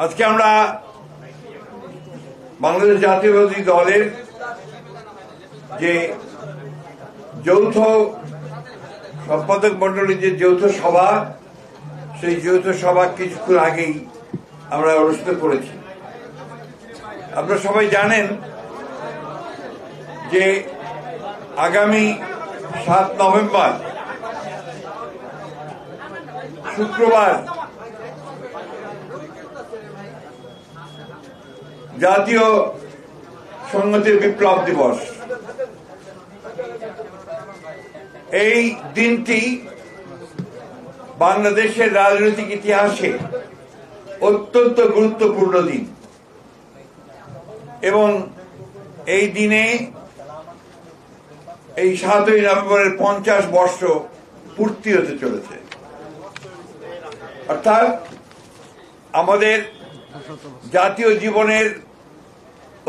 আজকে আমরা বাংলাদেশ জাতীয়তাবাদী দলের যে যৌথ সম্পাদক মন্ডলীর যে যৌথ সভা, সেই যৌথ সভা কিছুক্ষণ আগেই আমরা অনুষ্ঠিত করেছি। আপনারা সবাই জানেন যে আগামী 7 নভেম্বর শুক্রবার জাতীয় সংহতির বিপ্লব দিবস। এই দিনটি বাংলাদেশের রাজনৈতিক ইতিহাসে অত্যন্ত গুরুত্বপূর্ণ দিন এবং এই দিনে এই 7ই নভেম্বরের 50 বর্ষ পূর্তি হতে চলেছে। অর্থাৎ আমাদের জাতীয় জীবনের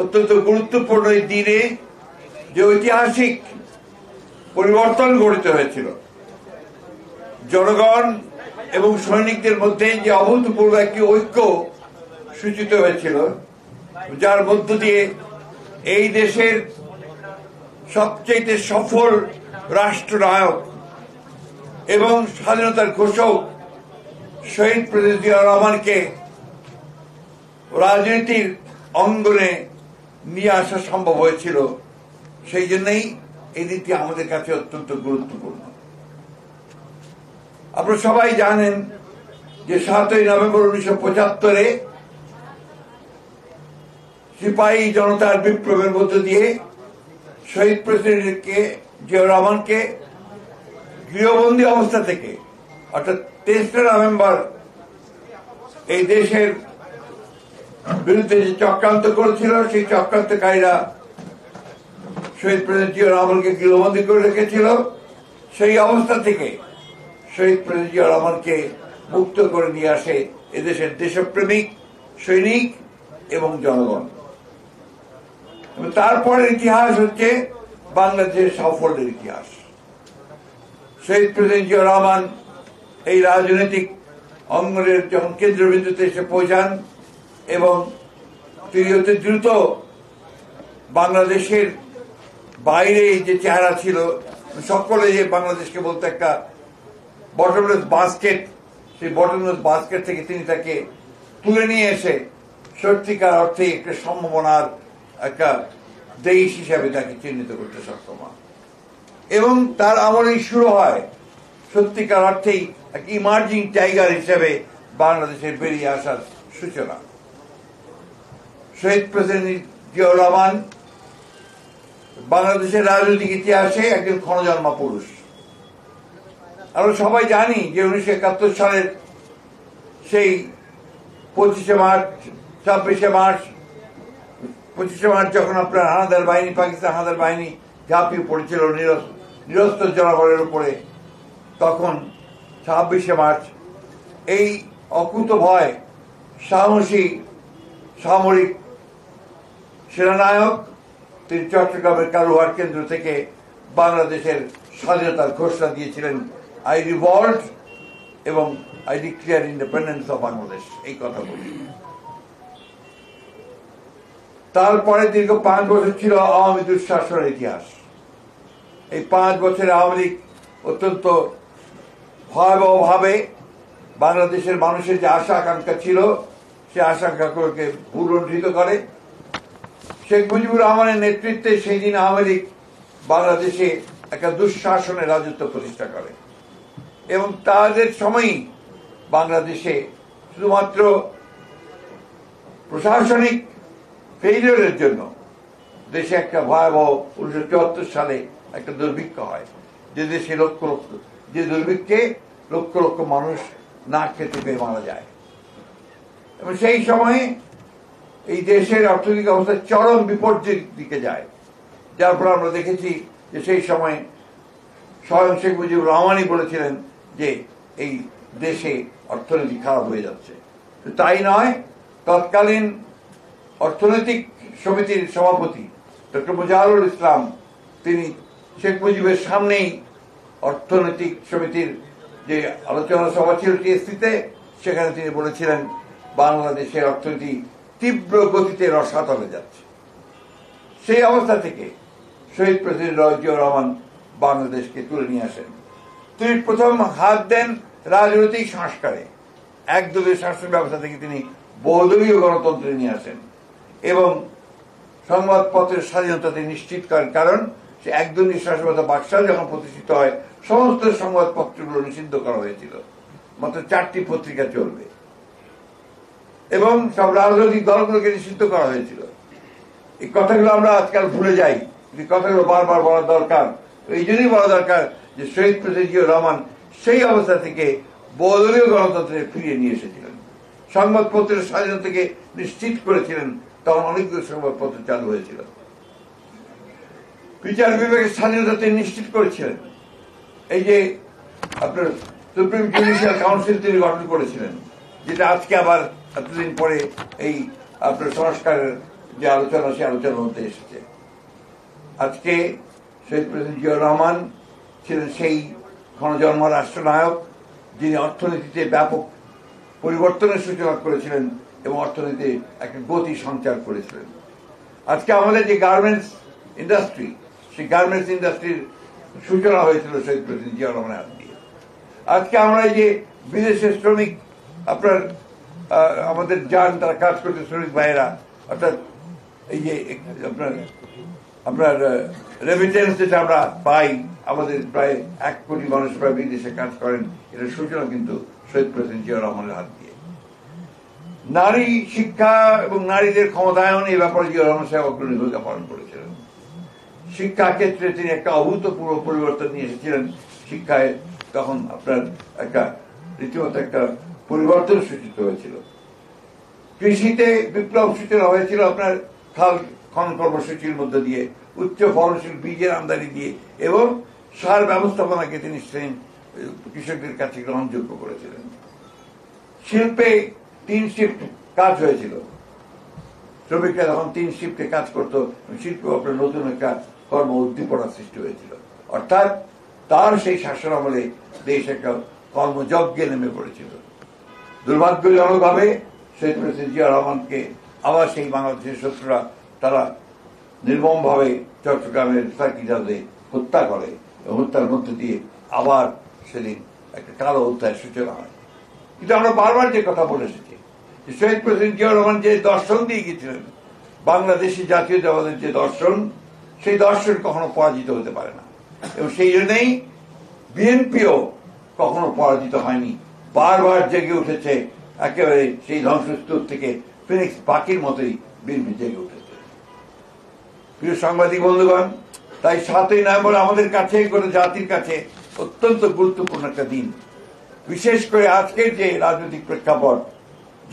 অত্যন্ত গুরুত্বপূর্ণ এই দিনে যে ঐতিহাসিক পরিবর্তন গঠিত হয়েছিল, জনগণ এবং সৈনিকদের মধ্যে যে অভূতপূর্ব একটি ঐক্য সূচিত হয়েছিল, যার মধ্য দিয়ে এই দেশের সবচেয়ে সফল রাষ্ট্রনায়ক এবং স্বাধীনতার ঘোষক শহীদ প্রেসিডেন্ট জিয়াউর রহমানকে রাজনীতির অঙ্গনে নিয়ে আসা সম্ভব হয়েছিল। সেই জন্যই এই দিনটি আমাদের কাছে অত্যন্ত গুরুত্বপূর্ণ। আপনারা সবাই জানেন যে 7ই নভেম্বর 1975-এ সিপাহী জনতার বিপ্লবের মধ্য দিয়ে শহীদ প্রেসিডেন্টকে জিয়াউর রহমানকে গৃহবন্দী অবস্থা থেকে, অর্থাৎ 23 নভেম্বর এই দেশের বিরুদ্ধে যে চক্রান্ত করেছিল, সেই চক্রান্তকারীরা শহীদ প্রেসিডেন্ট জিয়াউর রহমানকে গৃহবন্দী করে রেখেছিল। সেই অবস্থা থেকে শহীদ প্রেসিডেন্ট জিয়াউর রহমানকে মুক্ত করে নিয়ে আসে এদেশের দেশপ্রেমিক সৈনিক এবং জনগণ। তারপরের ইতিহাস হচ্ছে বাংলাদেশের সাফল্যের ইতিহাস। শহীদ প্রেসিডেন্ট জিয়াউর রহমান এই রাজনৈতিক অঙ্গনের যখন কেন্দ্রবিন্দুতে এসে পৌঁছান এবং তিনি অতি দ্রুত বাংলাদেশের বাইরে যে চেহারা ছিল, সকলে যে বাংলাদেশকে বলতে একটা বটমলেস বাস্কেট, সেই বটমলেস বাস্কেট থেকে তিনি তাকে তুলে নিয়ে এসে সত্যিকার অর্থে একটা সম্ভাবনার একটা দেশ হিসাবে তাকে চিহ্নিত করতে সক্ষম হয় এবং তার আমলেই শুরু হয় সত্যিকার অর্থেই এক ইমার্জিং টাইগার হিসেবে বাংলাদেশের বেরিয়ে আসার সূচনা। শহীদ প্রেসিডেন্ট জিয়াউর রহমান বাংলাদেশের রাজনৈতিক ইতিহাসে একজন ক্ষণজন্মা পুরুষ। আমরা সবাই জানি যে 1971 সালের সেই 25শে মার্চ 26শে মার্চ 25শে মার্চ যখন আপনার হানাদার বাহিনী, পাকিস্তান হানাদার বাহিনী ঝাঁপিয়ে পড়েছিল নিরস্ত্র জনগণের উপরে, তখন 26শে মার্চ এই অকুত ভয় সাহসী সামরিক সেনানায়ক তিনি চট্টগ্রামের কালুহাট কেন্দ্র থেকে বাংলাদেশের স্বাধীনতার ঘোষণা দিয়েছিলেন, আই রিভল্ট এবং I declare independence of Bangladesh, এই কথা বলি। তারপরে দীর্ঘ 5 বছর ছিল আওয়ামী দুঃশাসনের ইতিহাস। এই 5 বছরে আওয়ামী লীগ অত্যন্ত ভয়াবহভাবে বাংলাদেশের মানুষের যে আশা আকাঙ্ক্ষা ছিল, সে আশা আকাঙ্ক্ষাকে ভুলুণ্ঠিত করে। শেখ মুজিবুর রহমানের নেতৃত্বে সেই দিন আওয়ামী লীগ বাংলাদেশে একটা দুঃশাসনের রাজত্ব প্রতিষ্ঠা করে এবং তাদের সময়ই বাংলাদেশে শুধুমাত্র প্রশাসনিক ফেইলিয়রের জন্য দেশে একটা ভয়াবহ 1974 সালে একটা দুর্ভিক্ষ হয়, যে দেশে যে দুর্ভিক্ষে লক্ষ লক্ষ মানুষ না খেতে পেয়ে মারা যায় এবং সেই সময়ে এই দেশের অর্থনৈতিক অবস্থা চরম বিপর্যয়ের দিকে যায়। যার ফলে আমরা দেখেছি যে সেই সময় স্বয়ং শেখ মুজিবুর রহমানই বলেছিলেন যে এই দেশে অর্থনীতি খারাপ হয়ে যাচ্ছে। তাই নয়, তৎকালীন অর্থনৈতিক সমিতির সভাপতি ডক্টর মুজাহিরুল ইসলাম তিনি শেখ মুজিবের সামনেই অর্থনৈতিক সমিতির যে আলোচনা সভা ছিল টিএসসিতে, সেখানে তিনি বলেছিলেন বাংলাদেশের অর্থনীতি তীব্র গতিতে রসাতলে যাচ্ছে। সেই অবস্থা থেকে শহীদ প্রেসিডেন্ট জিয়াউর রহমান বাংলাদেশকে তুলে নিয়ে আসেন। তিনি প্রথম হাত দেন রাজনৈতিক সংস্কারে, একদলীয় শাসন ব্যবস্থা থেকে তিনি বহুদলীয় গণতন্ত্রে নিয়ে আসেন এবং সংবাদপত্রের স্বাধীনতা তিনি নিশ্চিত করেন। কারণ সে একদলীয় শাসন ব্যবস্থা বাকশাল যখন প্রতিষ্ঠিত হয়, সমস্ত সংবাদপত্রগুলো নিষিদ্ধ করা হয়েছিল, মাত্র 4টি পত্রিকা চলবে এবং সব রাজনৈতিক দলগুলোকে নিষিদ্ধ করা হয়েছিল। এই কথাগুলো আমরা আজকাল ভুলে যাই, এই কথাগুলো বারবার বলা দরকার। এই জন্যই বলা দরকার যে শহীদ প্রেসিডেন্ট জিয়াউর রহমান সেই অবস্থা থেকে বহুদলীয় গণতন্ত্রে ফিরিয়ে নিয়ে এসেছিলেন, সংবাদপত্রের স্বাধীনতাকে নিশ্চিত করেছিলেন। তখন অনেকগুলো সংবাদপত্র চালু হয়েছিল। বিচার বিভাগের স্বাধীনতা তিনি নিশ্চিত করেছিলেন। এই যে আপনার সুপ্রিম জুডিশিয়াল কাউন্সিল তিনি গঠন করেছিলেন, যেটা আজকে আবার এতদিন পরে এই আপনার সংস্কারের যে আলোচনা, সে আলোচনার মধ্যে এসেছে। আজকে শহীদ প্রেসিডেন্ট জিয়াউর রহমান ছিলেন সেই ক্ষণজন্ম রাষ্ট্রনায়ক যিনি অর্থনীতিতে ব্যাপক পরিবর্তনের সূচনা করেছিলেন এবং অর্থনীতিতে একটা গতি সঞ্চার করেছিলেন। আজকে আমাদের যে গার্মেন্টস ইন্ডাস্ট্রি, সেই গার্মেন্টস ইন্ডাস্ট্রির সূচনা হয়েছিল শহীদ প্রেসিডেন্ট জিয়াউর রহমানের হাত দিয়ে। আজকে আমরা এই যে বিদেশের শ্রমিক আপনার আমাদের যান, তারা কাজ করতে শ্রমিক ভাইয়েরা, অর্থাৎ এই যে আপনার রেমিটেন্স যেটা আমরা পাই, আমাদের প্রায় 1 কোটি মানুষ প্রায় বিদেশে কাজ করেন, এটার সূচনা কিন্তু শহীদ প্রেসিডেন্ট জিয়াউর রহমানের হাত দিয়ে। নারী শিক্ষা এবং নারীদের ক্ষমতায়ন, এই ব্যাপারে জিয়াউর রহমান সাহেব অগ্রণী ভূমিকা পালন করেছিলেন। শিক্ষা ক্ষেত্রে তিনি একটা অভূতপূর্ব পরিবর্তন নিয়ে এসেছিলেন। শিক্ষায় তখন আপনার একটা রীতিমতো একটা পরিবর্তন সূচিত হয়েছিল। কৃষিতে বিপ্লব সূচনা হয়েছিল আপনার খাল খনন কর্মসূচির মধ্যে দিয়ে, উচ্চ ফলনশীল বীজের আমদানি দিয়ে এবং সার ব্যবস্থাপনাকে তিনি কৃষকদের কাছে গ্রহণযোগ্য করেছিলেন। শিল্পে 3 শিফট কাজ হয়েছিল, শ্রমিকরা তখন 3 শিফটে কাজ করত। শিল্প আপনার নতুন একটা কর্ম উদ্দীপনা সৃষ্টি হয়েছিল। অর্থাৎ তার সেই শাসন আমলে দেশ একটা কর্মযজ্ঞে নেমে পড়েছিল। দুর্ভাগ্যজনকভাবে শহীদ প্রেসিডেন্ট জিয়াউর রহমানকে আবার সেই বাংলাদেশের শত্রুরা তারা নির্মমভাবে চট্টগ্রামের সার্কিটাতে হত্যা করে এবং হত্যার মধ্যে দিয়ে আবার সেদিন একটা কালো অধ্যায়ের সূচনা হয়। কিন্তু আমরা বারবার যে কথা বলে এসেছি যে শহীদ প্রেসিডেন্ট জিয়াউর রহমান যে দর্শন দিয়ে গিয়েছিলেন, বাংলাদেশি জাতীয়তাবাদের যে দর্শন, সেই দর্শন কখনো পরাজিত হতে পারে না এবং সেই জন্যই বিএনপিও কখনো পরাজিত হয়নি, বারবার জেগে উঠেছে। একেবারে সেই ধ্বংসস্তূপ থেকে ফিনিক্স পাখির মতোই বিএনপি জেগে উঠেছে। প্রিয় সাংবাদিক বন্ধুগণ, তাই 7ই নভেম্বর আমাদের কাছে, গোটা জাতির কাছে অত্যন্ত গুরুত্বপূর্ণ একটা দিন। বিশেষ করে আজকের যে রাজনৈতিক প্রেক্ষাপট,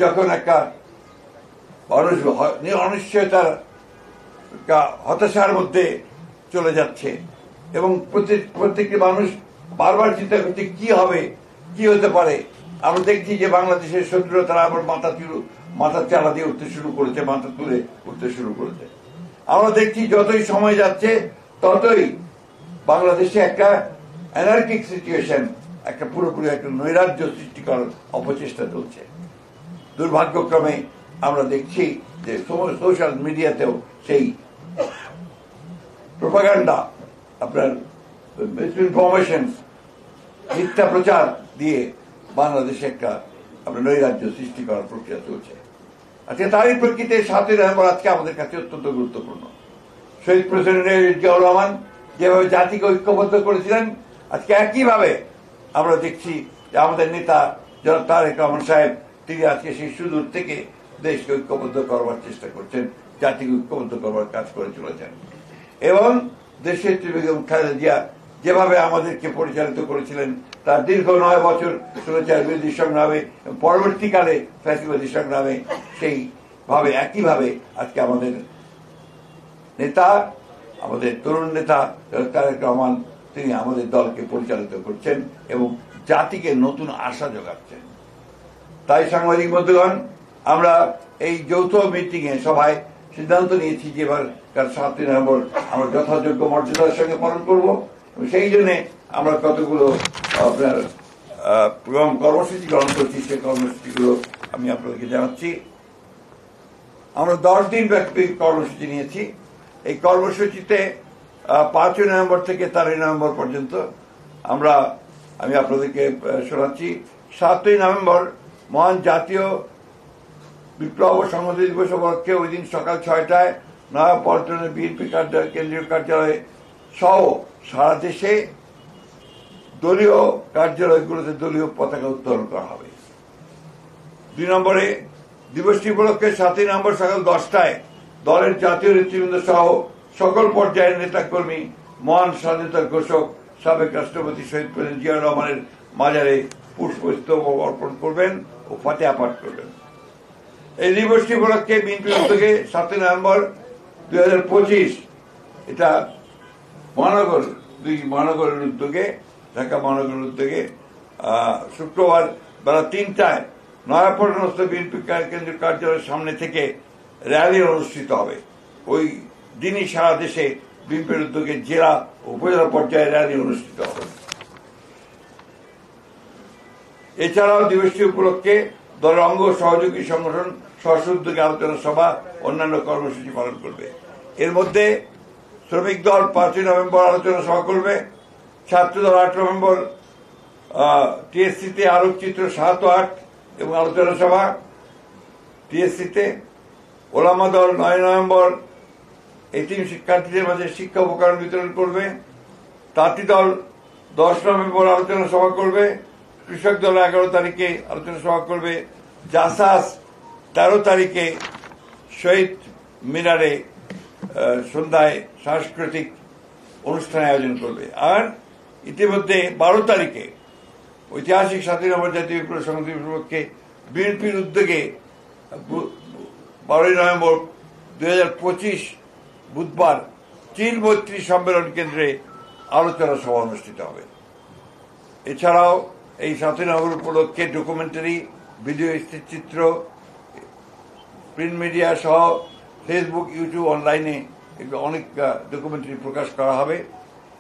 যখন একটা অনিশ্চয়তার হতাশার মধ্যে চলে যাচ্ছে এবং প্রত্যেকটি মানুষ বারবার চিন্তা করছে কি হবে, কি হতে পারে। আমরা দেখছি যে বাংলাদেশের শত্রুরা তারা আবার মাথা চালা দিয়ে উঠতে শুরু করেছে, মাথা তুলে উঠতে শুরু করেছে। আমরা দেখছি যতই সময় যাচ্ছে ততই বাংলাদেশে একটা অ্যানার্কিক সিচুয়েশন, একটা পুরোপুরি একটা নৈরাজ্য সৃষ্টি করার অপচেষ্টা চলছে। দুর্ভাগ্যক্রমে আমরা দেখছি যে সোশ্যাল মিডিয়াতেও সেই প্রোপাগান্ডা, আপনার মিসইনফরমেশন, মিথ্যা প্রচার দিয়ে বাংলাদেশে একটা আপনার নৈরাজ্য সৃষ্টি করার প্রক্রিয়া চলছে। আজকে তারই প্রেক্ষিতে 7ই নভেম্বর আজকে আমাদের কাছে অত্যন্ত গুরুত্বপূর্ণ। শহীদ প্রেসিডেন্ট জিয়াউর রহমান যেভাবে জাতিকে ঐক্যবদ্ধ করেছিলেন, আজকে একইভাবে আমরা দেখছি যে আমাদের নেতা জনাব তারেক রহমান সাহেব, তিনি আজকে সেই সুদূর থেকে দেশকে ঐক্যবদ্ধ করবার চেষ্টা করছেন, জাতিকে ঐক্যবদ্ধ করবার কাজ করে চলেছেন। এবং দেশের বেগম খালেদা জিয়া যেভাবে আমাদেরকে পরিচালিত করেছিলেন, তার দীর্ঘ 9 বছর স্বৈরাচার বিরোধী সংগ্রামে, পরবর্তীকালে ফ্যাসিবাদী সংগ্রামে, সেইভাবে একইভাবে আজকে আমাদের নেতা, আমাদের তরুণ নেতা তারেক রহমান, তিনি আমাদের দলকে পরিচালিত করছেন এবং জাতিকে নতুন আশা যোগাচ্ছেন। তাই সাংবাদিক বন্ধুগণ, আমরা এই যৌথ মিটিংয়ে সবাই সিদ্ধান্ত নিয়েছি যে এবার 7ই নভেম্বর আমরা যথাযোগ্য মর্যাদার সঙ্গে পালন করব। সেই জন্য আমরা কতগুলো আপনার কর্মসূচি গ্রহণ করছি, সেই কর্মসূচিগুলো আমি আপনাদেরকে জানাচ্ছি। আমরা 10 দিন ব্যাপী কর্মসূচি নিয়েছি। এই কর্মসূচিতে 5 নভেম্বর থেকে 13 নভেম্বর পর্যন্ত আমি আপনাদেরকে শোনাচ্ছি। 7 নভেম্বর মহান জাতীয় বিপ্লব ও সংহতি দিবস উপলক্ষে ওই দিন সকাল 6টায় নয়াপল্টনের বিএনপি কেন্দ্রীয় কার্যালয়ে সহ সারা দেশে দলীয় কার্যালয়গুলোতে দলীয় পতাকা উত্তোলন করা হবে। 2 নম্বরে দিবসটি উপলক্ষে 7 নভেম্বর সকাল 10টায় দলের জাতীয় নেতৃবৃন্দ সহ সকল পর্যায়ের নেতাকর্মী মহান স্বাধীনতার ঘোষক সাবেক রাষ্ট্রপতি শহীদ প্রেসিডেন্ট জিয়াউর রহমানের মাজারে পুষ্পস্তবক অর্পণ করবেন ও ফাতিহা পাঠ করবেন। এই দিবসটি উপলক্ষে বিএনপির উদ্যোগে 7 নভেম্বর 2025 এটা মহানগরের উদ্যোগে, ঢাকা মহানগরের উদ্যোগে শুক্রবার বেলা 3টায় নয়াপল্টনস্থ বিএনপি কেন্দ্রীয় কার্যালয়ের সামনে থেকে র্যালি অনুষ্ঠিত হবে। ওই দিনই সারা দেশে বিএনপির উদ্যোগে জেলা ও উপজেলা পর্যায়ে র্যালি অনুষ্ঠিত হবে। এছাড়াও দিবসটি উপলক্ষে দলের অঙ্গ সহযোগী সংগঠন স্ব উদ্যোগে আলোচনা সভা অন্যান্য কর্মসূচি পালন করবে। এর মধ্যে শ্রমিক দল 5 নভেম্বর আলোচনা সভা করবে, ছাত্র দল 8 নভেম্বর টিএসসিতে আলোকচিত্র 7 ও 8 এবং আলোচনা সভা টিএসসিতে, ওলামা দল 9 নভেম্বর এতিম শিক্ষার্থীদের মাঝে শিক্ষা উপকরণ বিতরণ করবে, তাঁতি দল 10 নভেম্বর আলোচনা সভা করবে, কৃষক দল 11 তারিখে আলোচনা সভা করবে, জাসাস 13 তারিখে শহীদ মিনারে সন্ধ্যায় সাংস্কৃতিক অনুষ্ঠান আয়োজন করবে। আর ইতিমধ্যে 12 তারিখে ঐতিহাসিক 7 নভেম্বর জাতীয় বিপ্লব সংহতি দিবস উপলক্ষে বিএনপির উদ্যোগে 12 নভেম্বর 2025 বুধবার চীন মৈত্রী সম্মেলন কেন্দ্রে আলোচনা সভা অনুষ্ঠিত হবে। এছাড়াও এই 7 নভেম্বর উপলক্ষে ডকুমেন্টারি, ভিডিও চিত্র, প্রিন্ট মিডিয়া সহ ফেসবুক, ইউটিউব, অনলাইনে অনেক ডকুমেন্টারি প্রকাশ করা হবে।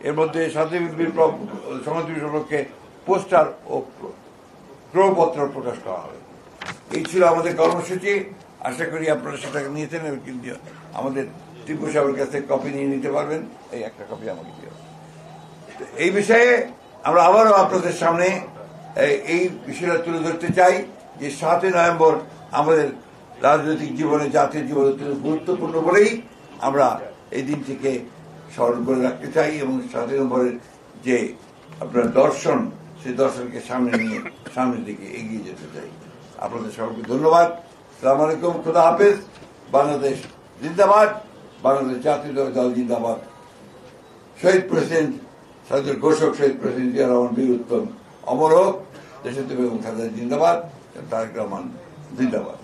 এর মধ্যে 7 বিপ্লব সংহতি দিবস উপলক্ষে পোস্টার ও ক্রয়পত্র প্রকাশ করা হবে। এই ছিল আমাদের কর্মসূচি। আশা করি আপনারা সেটা নিয়েছেন এবং আমাদের টিপু সাহেবের কাছে কপি নিয়ে নিতে পারবেন। এই একটা কপি আমাকে দিও। এই বিষয়ে আমরা আবারও আপনাদের সামনে এই বিষয়টা তুলে ধরতে চাই যে 7 নভেম্বর আমাদের রাজনৈতিক জীবনে, জাতীয় জীবনে গুরুত্বপূর্ণ বলেই আমরা এই দিনটিকে স্মরণ করে রাখতে চাই এবং 7 নভেম্বরের যে আপনার দর্শন, সেই দর্শনকে সামনে নিয়ে সামনের দিকে এগিয়ে যেতে চাই। আপনাদের সবাইকে ধন্যবাদ। আসসালামু আলাইকুম, খুদা হাফেজ। বাংলাদেশ জিন্দাবাদ, বাংলাদেশ জাতীয় দল জিন্দাবাদ। শহীদ প্রেসিডেন্ট স্বাধীনতার ঘোষক শহীদ প্রেসিডেন্ট জিয়া রহমান বীর উত্তম অমর হোক। দেশে বেগম খালেদা জিন্দাবাদ, তারেক রহমান জিন্দাবাদ।